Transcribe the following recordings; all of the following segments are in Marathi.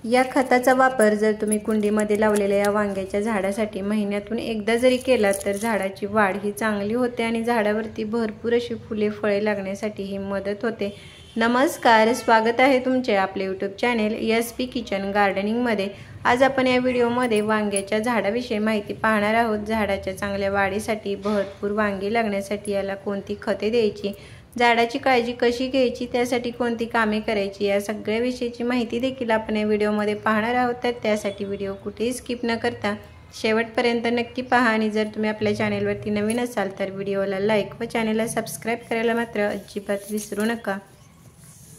या खताचा वापर जर तुम्ही कुंडीमध्ये लावलेल्या या वांग्याच्या झाडासाठी महिन्यातून एकदा जरी केला तर झाडाची वाढ ही चांगली होते आणि झाडावरती भरपूर अशी फुले फळे लागण्यासाठी ही मदत होते। नमस्कार, स्वागत आहे तुमचे आपले यूट्यूब चॅनेल SP किचन गार्डनिंगमध्ये। आज आपण या व्हिडिओमध्ये वांग्याच्या झाडाविषयी माहिती पाहणार आहोत। झाडाच्या चांगल्या वाढीसाठी भरपूर वांगी लागण्यासाठी याला कोणती खते द्यायची, झाडाची काळजी कशी घ्यायची, त्यासाठी कोणती कामे करायची, या सगळ्या विषयीची माहिती देखील आपण या व्हिडिओमध्ये पाहणार आहोत। तर त्यासाठी व्हिडिओ कुठेही स्किप न करता शेवटपर्यंत नक्की पहा आणि जर तुम्ही आपल्या चॅनेलवरती नवीन असाल तर व्हिडिओला लाईक व चॅनेलला सबस्क्राइब करायला मात्र अजिबात विसरू नका।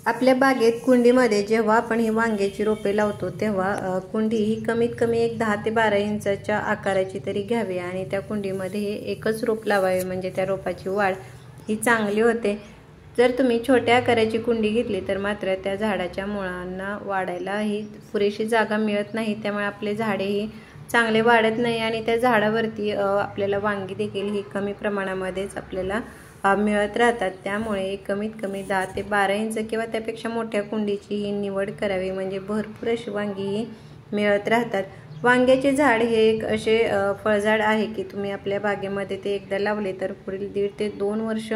आपल्या बागेत कुंडीमध्ये जेव्हा आपण ही वांग्याची रोपे लावतो तेव्हा कुंडी ही कमीत कमी एक 10 ते 12 इंचाच्या आकाराची तरी घ्यावी आणि त्या कुंडीमध्ये एकच रोप लावावे, म्हणजे त्या रोपाची वाढ ही चांगली होते। जर तुम्ही छोट्या आकाराची कुंडी घेतली तर मात्र त्या झाडाच्या मुळांना वाढायला ही पुरेशी जागा मिळत नाही, त्यामुळे आपले झाडे ही चांगले वाढत नाही आणि त्या झाडावरती आपल्याला वांगी देखील ही कमी प्रमाणामध्येच आपल्याला मिळत राहतात। त्यामुळे कमीत कमी 10 ते 12 इंच किंवा त्यापेक्षा मोठ्या कुंडीची ही निवड करावी, म्हणजे भरपूर अशी वांगी ही मिळत राहतात। वांग्याचे झाड हे एक असे फळझाड आहे की तुम्ही आपल्या बागेमध्ये ते एकदा लावले तर पुढील 1.5 ते 2 वर्ष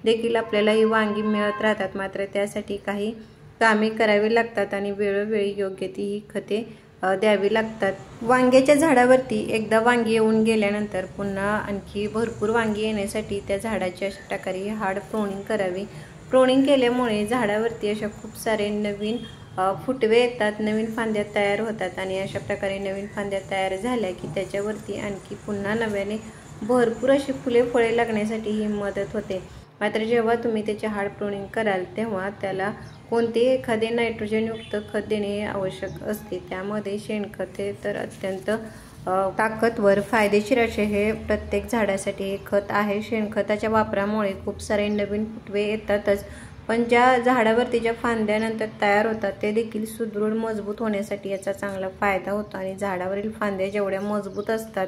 देखील आपल्याला ही वांगी मिळत राहतात। मात्र त्यासाठी काही कामे करावी लागतात आणि वेळोवेळी योग्य ती ही खते द्यावी लागतात। वांग्याच्या झाडावरती एकदा वांगी येऊन गेल्यानंतर पुन्हा आणखी भरपूर वांगी येण्यासाठी त्या झाडाची अशा प्रकारे हार्ड प्रोनिंग करावी। प्रोनिंग केल्यामुळे झाडावरती अशा खूप सारे नवीन फुटवे येतात, नवीन फांद्या तयार होतात आणि अशा प्रकारे नवीन फांद्या तयार झाल्या की त्याच्यावरती आणखी पुन्हा नव्याने भरपूर अशी फुले फळे लागण्यासाठी ही मदत होते। मात्र जेव्हा तुम्ही त्याचे हार्ड प्रोनिंग कराल तेव्हा त्याला कोणतेही एखादे नायट्रोजनयुक्त खत देणे आवश्यक असते। त्यामध्ये शेणखते तर अत्यंत ताकदवर फायदेशीर असे हे प्रत्येक झाडासाठी हे खत आहे। शेणखताच्या वापरामुळे खूप सारे नवीन फुटवे येतातच, पण ज्या झाडावरती ज्या फांद्यानंतर तयार होतात ते देखील सुदृढ मजबूत होण्यासाठी याचा चांगला फायदा होतो आणि झाडावरील फांद्या जेवढ्या मजबूत असतात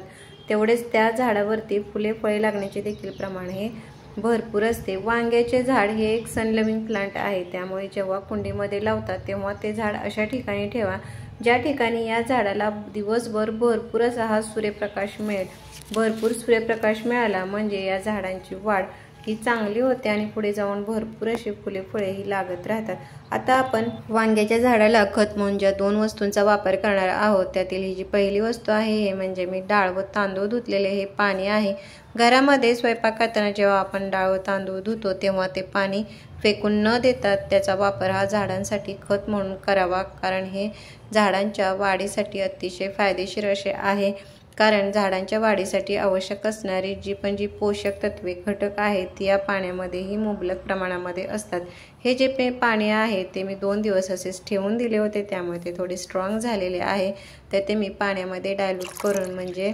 तेवढेच त्या झाडावरती फुले फळे लागण्याचे देखील प्रमाण हे भरपूर असते। वांग्याचे झाड हे एक सन लव्हिंग प्लांट आहे, त्यामुळे जेव्हा कुंडीमध्ये लावतात तेव्हा ते झाड अशा ठिकाणी ठेवा ज्या ठिकाणी या झाडाला दिवसभर भरपूर असा हा सूर्यप्रकाश मिळेल। भरपूर सूर्यप्रकाश मिळाला म्हणजे या झाडांची वाढ ही चांगली होते आणि पुढे जाऊन भरपूर अशी फुले फळे ही लागत राहतात। आता आपण वांग्याच्या झाडाला खत म्हणून ज्या 2 वस्तूंचा वापर करणार आहोत त्यातील ही जी पहिली वस्तू आहे हे म्हणजे मी डाळ व तांदूळ धुतलेले हे पाणी आहे। घरामध्ये स्वयंपाक करताना जेव्हा आपण डाळ व तांदूळ धुतो तेव्हा ते पाणी फेकून न देता त्याचा वापर हा झाडांसाठी खत म्हणून करावा, कारण हे झाडांच्या वाढीसाठी अतिशय फायदेशीर असे आहे। कारण झाडांच्या वाढीसाठी आवश्यक असणारी जी पोषक तत्वे घटक आहेत ती या पाण्यामध्येही मुबलक प्रमाणामध्ये असतात। हे जे पाणी आहे ते मी 2 दिवस असेच ठेवून दिले होते, त्यामुळे ते थोडे स्ट्रॉंग झालेले आहे। तर ते मी पाण्यामध्ये डायल्यूट करून, म्हणजे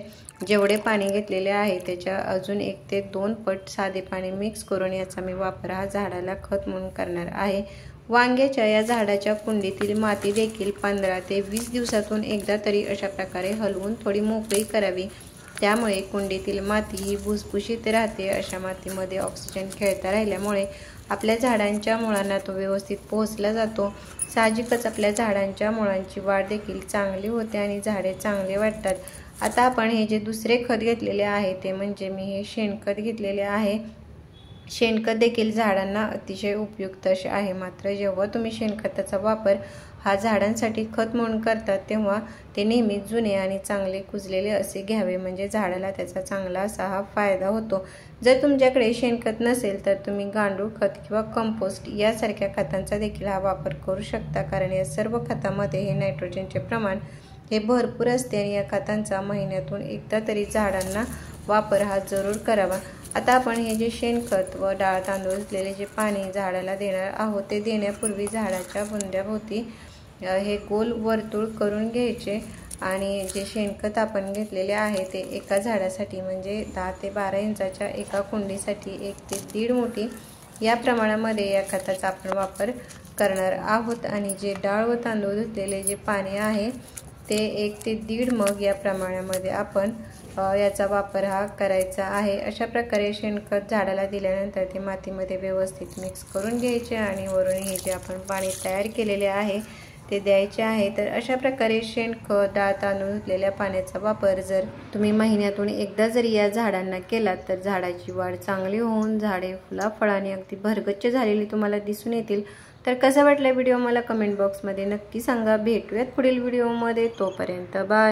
जेवढे पाणी घेतलेले आहे त्याच्या अजून 1 ते 2 पट साधे पाणी मिक्स करून याचा मी वापर हा झाडाला खत म्हणून करणार आहे। वांग्याच्या या झाडाच्या कुंडीतील माती देखील 15 ते 20 दिवसातून एकदा तरी अशा प्रकारे हलवून थोडी मोकळी करावी, त्यामुळे कुंडीतील माती ही भुसभुशीत राहते। अशा मातीमध्ये ऑक्सिजन खेळता राहिल्यामुळे आपल्या झाडांच्या मुळांना तो व्यवस्थित पोहोचला जातो। साहजिकच आपल्या झाडांच्या मुळांची वाढ देखील चांगली होते आणि झाडे चांगले वाढतात। आता आपण हे जे दुसरे खत घेतलेले आहे ते म्हणजे मी हे शेणखत घेतलेले आहे। शेणखत देखील झाडांना अतिशय उपयुक्त असे आहे। मात्र जेव्हा तुम्ही शेणखताचा वापर हा झाडांसाठी खत म्हणून करतात तेव्हा ते नेहमी जुने आणि चांगले कुजलेले असे घ्यावे, म्हणजे झाडाला त्याचा चांगला असा हा फायदा होतो। जर तुमच्याकडे शेणखत नसेल तर तुम्ही गांडूळ खत किंवा कंपोस्ट यासारख्या खतांचा देखील हा वापर करू शकता, कारण या सर्व खतामध्ये हे नायट्रोजनचे प्रमाण हे भरपूर असते आणि या खतांचा महिन्यातून एकदा तरी झाडांना वापर हा जरूर करावा। आता आपण हे जे शेणखत व डाळ तांदूळ धुतलेले जे पाणी झाडाला देणार आहोत ते देण्यापूर्वी झाडाच्या बुंध्याभोवती हे गोल वर्तुळ करून घ्यायचे आणि जे शेणखत आपण घेतलेले आहे ते एका झाडासाठी म्हणजे 10 ते 12 इंचाच्या एका कुंडीसाठी 1 ते 1.5 मुठी या प्रमाणामध्ये या खताचा आपण वापर करणार आहोत। आणि जे डाळ व तांदूळ धुतलेले जे पाणी आहे ते 1 ते 1.5 मग या प्रमाणामध्ये आपण याचा वापर हा करायचा आहे। अशा प्रकारे शेणखत झाडाला दिल्यानंतर ते मातीमध्ये व्यवस्थित मिक्स करून घ्यायचे आणि वरून हे जे आपण पाणी तयार केलेले आहे ते द्यायचे आहे। तर अशा प्रकारे शेणखत, डाळ तांदूळ धुतलेल्या पाण्याचा वापर जर तुम्ही महिन्यातून एकदा जरी या झाडांना केलात तर झाडाची वाढ चांगली होऊन झाडे फुलाफळाने अगदी भरगच्च झालेली तुम्हाला दिसून येतील। तर कसा वाटला व्हिडिओ मला कमेंट बॉक्समध्ये नक्की सांगा। भेटूयात पुढील व्हिडिओमध्ये, तोपर्यंत बाय।